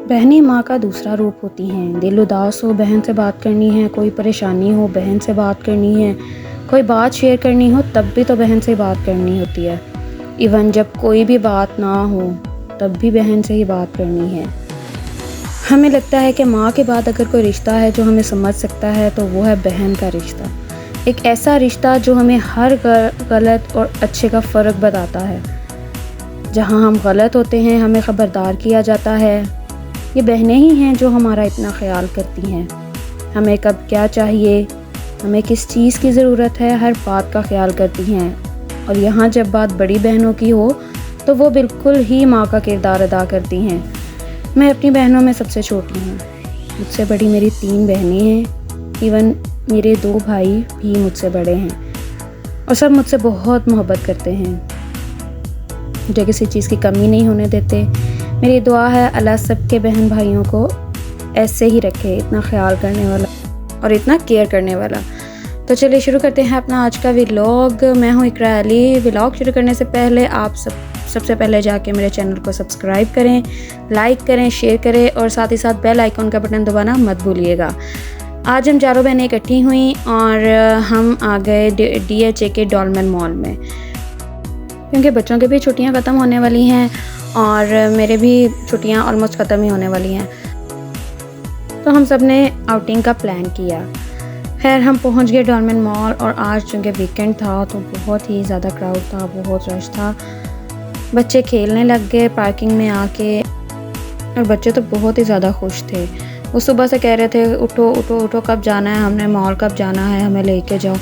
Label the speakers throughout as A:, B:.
A: बहनें माँ का दूसरा रूप होती हैं। दिल उदास हो बहन से बात करनी है, कोई परेशानी हो बहन से बात करनी है, कोई बात शेयर करनी हो तब भी तो बहन से बात करनी होती है। इवन जब कोई भी बात ना हो तब भी बहन से ही बात करनी है। हमें लगता है कि माँ के बाद अगर कोई रिश्ता है जो हमें समझ सकता है तो वो है बहन का रिश्ता। एक ऐसा रिश्ता जो हमें हर गलत और अच्छे का फ़र्क बताता है। जहाँ हम गलत होते हैं हमें ख़बरदार किया जाता है। ये बहनें ही हैं जो हमारा इतना ख्याल करती हैं। हमें कब क्या चाहिए, हमें किस चीज़ की ज़रूरत है, हर बात का ख्याल करती हैं। और यहाँ जब बात बड़ी बहनों की हो तो वो बिल्कुल ही माँ का किरदार अदा करती हैं। मैं अपनी बहनों में सबसे छोटी हूँ। मुझसे बड़ी मेरी 3 बहनें हैं। इवन मेरे 2 भाई भी मुझसे बड़े हैं और सब मुझसे बहुत मोहब्बत करते हैं। मुझे किसी चीज़ की कमी नहीं होने देते। मेरी दुआ है अल्लाह सबके बहन भाइयों को ऐसे ही रखे, इतना ख्याल करने वाला और इतना केयर करने वाला। तो चलिए शुरू करते हैं अपना आज का व्लॉग। मैं हूँ इकरा अली। व्लॉग शुरू करने से पहले आप सबसे पहले जाके मेरे चैनल को सब्सक्राइब करें, लाइक करें, शेयर करें और साथ ही साथ बेल आइकॉन का बटन दबाना मत भूलिएगा। आज हम चारों बहनें इकट्ठी हुई और हम आ गए DHA के डॉलमेन मॉल में, क्योंकि बच्चों की भी छुट्टियां ख़त्म होने वाली हैं और मेरे भी छुट्टियां ऑलमोस्ट ख़त्म ही होने वाली हैं। तो हम सब ने आउटिंग का प्लान किया। खैर हम पहुंच गए डॉलमेन मॉल और आज चूँकि वीकेंड था तो बहुत ही ज़्यादा क्राउड था, बहुत रश था। बच्चे खेलने लग गए पार्किंग में आके और बच्चे तो बहुत ही ज़्यादा खुश थे। वो सुबह से कह रहे थे उठो उठो उठो, कब जाना है, हमने मॉल कब जाना है, हमें लेके जाओ।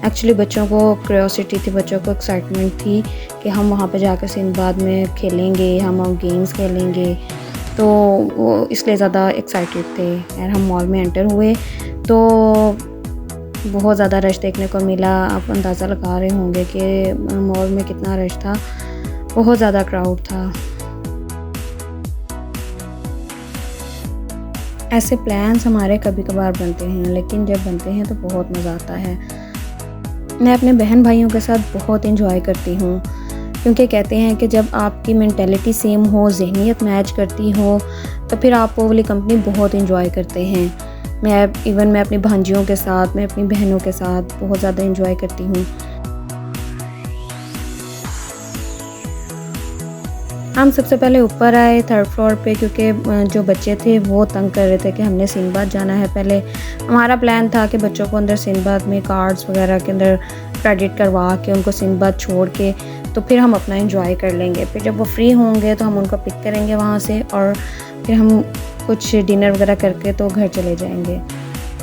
A: एक्चुअली बच्चों को क्यूरियोसिटी थी, बच्चों को एक्साइटमेंट थी कि हम वहाँ पे जाकर सिंदबाद में खेलेंगे, हम गेम्स खेलेंगे, तो वो इसलिए ज़्यादा एक्साइटेड थे। यार हम मॉल में एंटर हुए तो बहुत ज़्यादा रश देखने को मिला। आप अंदाज़ा लगा रहे होंगे कि मॉल में कितना रश था, बहुत ज़्यादा क्राउड था। ऐसे प्लान्स हमारे कभी कभार बनते हैं, लेकिन जब बनते हैं तो बहुत मज़ा आता है। मैं अपने बहन भाइयों के साथ बहुत एंजॉय करती हूँ, क्योंकि कहते हैं कि जब आपकी मेंटालिटी सेम हो, जहनियत मैच करती हो, तो फिर आप वो वाली कंपनी बहुत एंजॉय करते हैं। मैं अपनी भांजियों के साथ, मैं अपनी बहनों के साथ बहुत ज़्यादा एंजॉय करती हूँ। हम सबसे पहले ऊपर आए 3rd फ्लोर पे, क्योंकि जो बच्चे थे वो तंग कर रहे थे कि हमने सिंदबाद जाना है। पहले हमारा प्लान था कि बच्चों को अंदर सिंदबाद में कार्ड्स वगैरह के अंदर क्रेडिट करवा के उनको सिंदबाद छोड़ के तो फिर हम अपना एंजॉय कर लेंगे। फिर जब वो फ्री होंगे तो हम उनको पिक करेंगे वहाँ से और फिर हम कुछ डिनर वगैरह करके तो घर चले जाएंगे।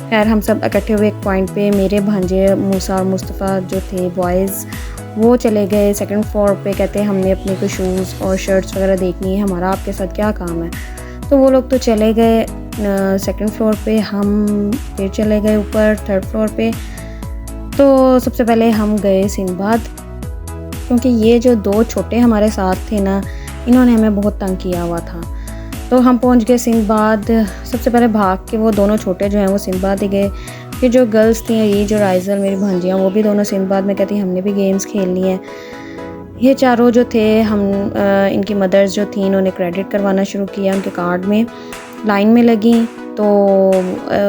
A: खैर हम सब इकट्ठे हुए एक पॉइंट पे। मेरे भांजे मूसा और मुस्तफ़ा जो थे बॉयज़, वो चले गए 2nd फ्लोर पे। कहते हैं हमने अपने कोई शूज़ और शर्ट्स वगैरह देखनी है, हमारा आपके साथ क्या काम है। तो वो लोग तो चले गए 2nd फ्लोर पे। हम फिर चले गए ऊपर 3rd फ्लोर पे। तो सबसे पहले हम गए सिंदबाद, क्योंकि ये जो 2 छोटे हमारे साथ थे ना, इन्होंने हमें बहुत तंग किया हुआ था। तो हम पहुंच गए सिंदबाद। सबसे पहले भाग के वो दोनों छोटे जो हैं वो सिंदबाद ही गए। फिर जो गर्ल्स थी, ये जो राइजल मेरी भांजियाँ, वो भी दोनों सिंदबाद में कहती हमने भी गेम्स खेलनी है। ये चारों जो थे इनकी मदर्स जो थी, इन्होंने क्रेडिट करवाना शुरू किया उनके कार्ड में। लाइन में लगी तो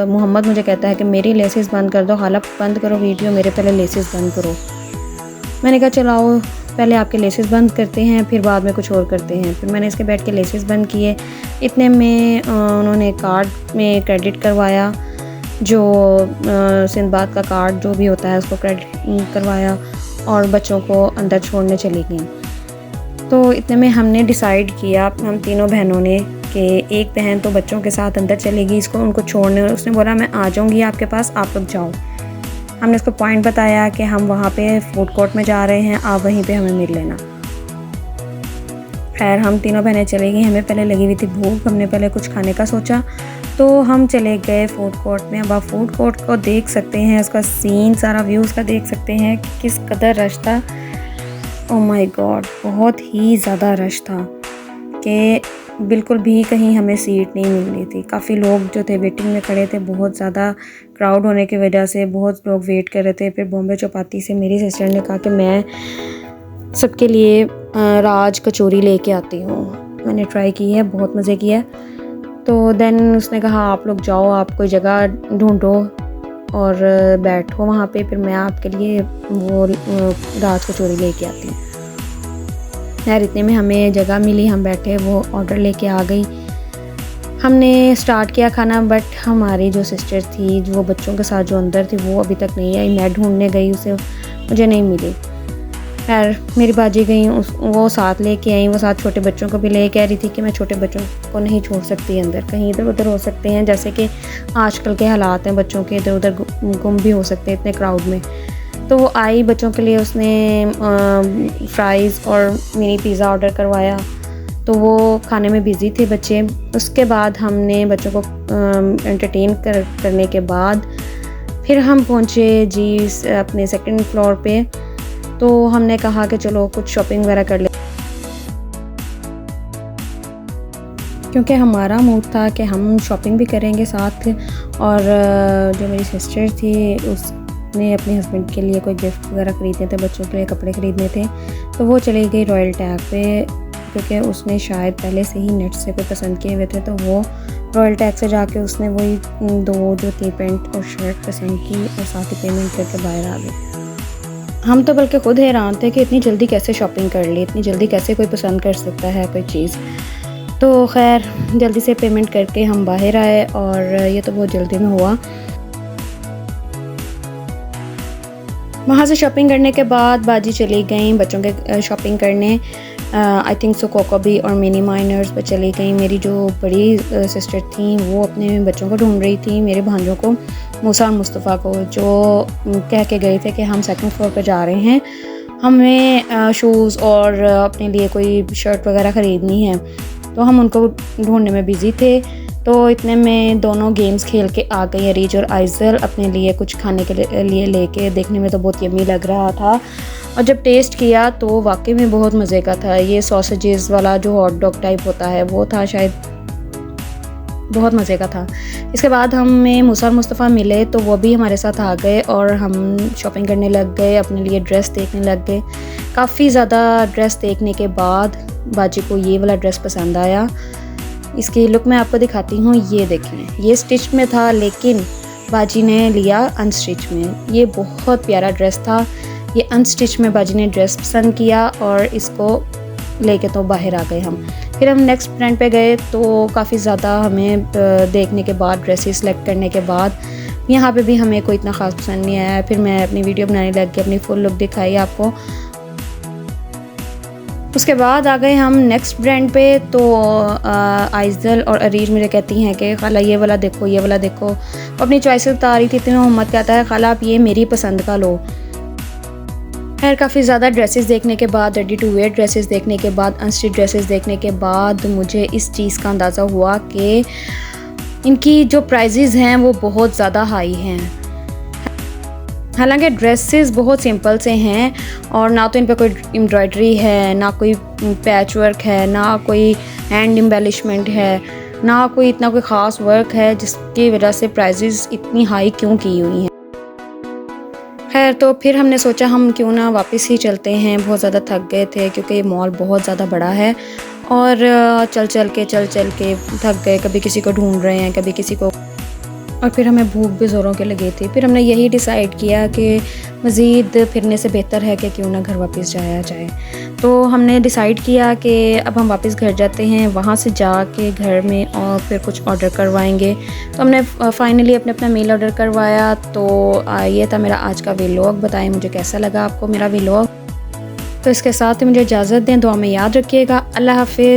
A: मोहम्मद मुझे कहता है कि मेरी लेसेस बंद कर दो, हालात बंद करो वीडियो, मेरे पहले लेसेस बंद करो। मैंने कहा चलाओ पहले आपके लेसेस बंद करते हैं, फिर बाद में कुछ और करते हैं। फिर मैंने इसके बैठ के लेसेस बंद किए। इतने में उन्होंने कार्ड में क्रेडिट करवाया, जो सिंदबाद का कार्ड जो भी होता है उसको क्रेडिट करवाया और बच्चों को अंदर छोड़ने चली गई। तो इतने में हमने डिसाइड किया, हम तीनों बहनों ने, कि एक बहन तो बच्चों के साथ अंदर चलेगी इसको उनको छोड़ने। उसने बोला मैं आ जाऊँगी आपके पास, आप लोग जाओ। हमने उसको पॉइंट बताया कि हम वहाँ पे फूड कोर्ट में जा रहे हैं, आप वहीं पे हमें मिल लेना। खैर हम तीनों बहनें चली गई। हमें पहले लगी हुई थी भूख, हमने पहले कुछ खाने का सोचा, तो हम चले गए फूड कोर्ट में। अब आप फूड कोर्ट को देख सकते हैं, उसका सीन, सारा व्यू उसका देख सकते हैं कि किस कदर रश था। ओह माय गॉड, बहुत ही ज़्यादा रश था कि बिल्कुल भी कहीं हमें सीट नहीं मिल रही थी। काफ़ी लोग जो थे वेटिंग में खड़े थे, बहुत ज़्यादा क्राउड होने की वजह से बहुत लोग वेट कर रहे थे। फिर बॉम्बे चौपाटी से मेरी सिस्टर ने कहा कि मैं सबके लिए राज कचौरी लेके आती हूँ। मैंने ट्राई की है, बहुत मज़े की है। तो देन उसने कहा आप लोग जाओ, आप कोई जगह ढूंढो और बैठो वहाँ पे, फिर मैं आपके लिए वो रात को चोरी लेके आती हूँ। यार इतने में हमें जगह मिली, हम बैठे, वो ऑर्डर लेके आ गई। हमने स्टार्ट किया खाना, बट हमारी जो सिस्टर थी जो वो बच्चों के साथ जो अंदर थी वो अभी तक नहीं आई। मैं ढूंढने गई उसे, मुझे नहीं मिली। खैर मेरी बाजी गई, वो साथ लेके आई, वो साथ छोटे बच्चों को भी ले कह रही थी कि मैं छोटे बच्चों को नहीं छोड़ सकती अंदर, कहीं इधर उधर हो सकते हैं, जैसे कि आजकल के हालात हैं, बच्चों के इधर उधर गुम भी हो सकते हैं इतने क्राउड में। तो वो आई, बच्चों के लिए उसने फ्राइज़ और मिनी पिज़्ज़ा ऑर्डर करवाया। तो वो खाने में बिज़ी थे बच्चे। उसके बाद हमने बच्चों को एंटरटेन करने के बाद फिर हम पहुँचे जी अपने सेकंड फ्लोर पे। तो हमने कहा कि चलो कुछ शॉपिंग वगैरह कर ले, क्योंकि हमारा मूड था कि हम शॉपिंग भी करेंगे साथ। और जो मेरी सिस्टर थी उसने अपने हस्बैंड के लिए कोई गिफ्ट वगैरह ख़रीदने थे, बच्चों के लिए कपड़े ख़रीदने थे, तो वो चली गई रॉयल टैग पे, क्योंकि उसने शायद पहले से ही नेट से कोई पसंद किए हुए थे। तो वो रॉयल टैग से जाके उसने वही 2 जो थी पैंट और शर्ट पसंद की और साथ ही पेमेंट करके बाहर आ गई। हम तो बल्कि खुद हैरान थे कि इतनी जल्दी कैसे शॉपिंग कर ली, इतनी जल्दी कैसे कोई पसंद कर सकता है कोई चीज़। तो खैर जल्दी से पेमेंट करके हम बाहर आए और ये तो बहुत जल्दी में हुआ। वहाँ से शॉपिंग करने के बाद बाजी चली गई बच्चों के शॉपिंग करने। आई थिंक सो कोकोबी और मिनी माइनर्स पर चली गई। मेरी जो बड़ी सिस्टर थी वो अपने बच्चों को ढूंढ रही थी, मेरे भांजों को, मूसा और मुस्तफ़ा को, जो कह के गए थे कि हम सेकंड फ्लोर पर जा रहे हैं, हमें शूज़ और अपने लिए कोई शर्ट वगैरह ख़रीदनी है। तो हम उनको ढूंढने में बिज़ी थे। तो इतने में दोनों गेम्स खेल के आ गई, अरीज और आइज़ल अपने लिए कुछ खाने के लिए लेके। देखने में तो बहुत यम्मी लग रहा था और जब टेस्ट किया तो वाकई में बहुत मज़े का था। ये सॉसेजेस वाला जो हॉट डॉग टाइप होता है वो था शायद, बहुत मज़े का था। इसके बाद हमें मूसा और मुस्तफ़ा मिले तो वो भी हमारे साथ आ गए और हम शॉपिंग करने लग गए, अपने लिए ड्रेस देखने लग गए। काफ़ी ज़्यादा ड्रेस देखने के बाद बाजी को ये वाला ड्रेस पसंद आया। इसकी लुक मैं आपको दिखाती हूँ, ये देखें, ये स्टिच में था लेकिन बाजी ने लिया अनस्टिच में। ये बहुत प्यारा ड्रेस था। ये अनस्टिच में बाजी ने ड्रेस पसंद किया और इसको लेके तो बाहर आ गए हम। फिर हम नेक्स्ट ब्रांड पे गए तो काफ़ी ज़्यादा हमें देखने के बाद, ड्रेसेस सेलेक्ट करने के बाद, यहाँ पे भी हमें कोई इतना ख़ास पसंद नहीं आया। फिर मैं अपनी वीडियो बनाने लग गई, अपनी फुल लुक दिखाई आपको। उसके बाद आ गए हम नेक्स्ट ब्रांड पे। तो आइज़ल और अरीज मुझे कहती हैं कि खाला ये वाला देखो, ये वाला देखो। अपनी चॉइसेस बता रही थी, इतनी मोहम्मद कहता है खाला आप ये मेरी पसंद का लो। खैर काफ़ी ज़्यादा ड्रेसेस देखने के बाद, रेडी टू वेयर ड्रेसेस देखने के बाद, अनस्टिच ड्रेसेस देखने के बाद मुझे इस चीज़ का अंदाज़ा हुआ कि इनकी जो प्राइजेज़ हैं वो बहुत ज़्यादा हाई हैं। हालांकि ड्रेसेस बहुत सिंपल से हैं और ना तो इन पर कोई एम्ब्रॉयडरी है, ना कोई पैच वर्क है, ना कोई हैंड एम्बेलिशमेंट है, ना कोई इतना कोई ख़ास वर्क है जिसकी वजह से प्राइजेज़ इतनी हाई क्यों की हुई हैं। खैर तो फिर हमने सोचा हम क्यों ना वापस ही चलते हैं, बहुत ज़्यादा थक गए थे क्योंकि ये मॉल बहुत ज़्यादा बड़ा है और चल चल के थक गए, कभी किसी को ढूंढ रहे हैं, कभी किसी को, और फिर हमें भूख भी ज़ोरों के लगी थी। फिर हमने यही डिसाइड किया कि मज़ीद फिरने से बेहतर है कि क्यों ना घर वापस जाया जाए। तो हमने डिसाइड किया कि अब हम वापस घर जाते हैं, वहाँ से जाके घर में और फिर कुछ ऑर्डर करवाएंगे। तो हमने फाइनली अपना मील ऑर्डर करवाया। तो ये था मेरा आज का व्लॉग। बताएं मुझे कैसा लगा आपको मेरा व्लॉग। तो इसके साथ ही मुझे इजाज़त दें, दुआ में याद रखिएगा। अल्लाह हाफ़िज़।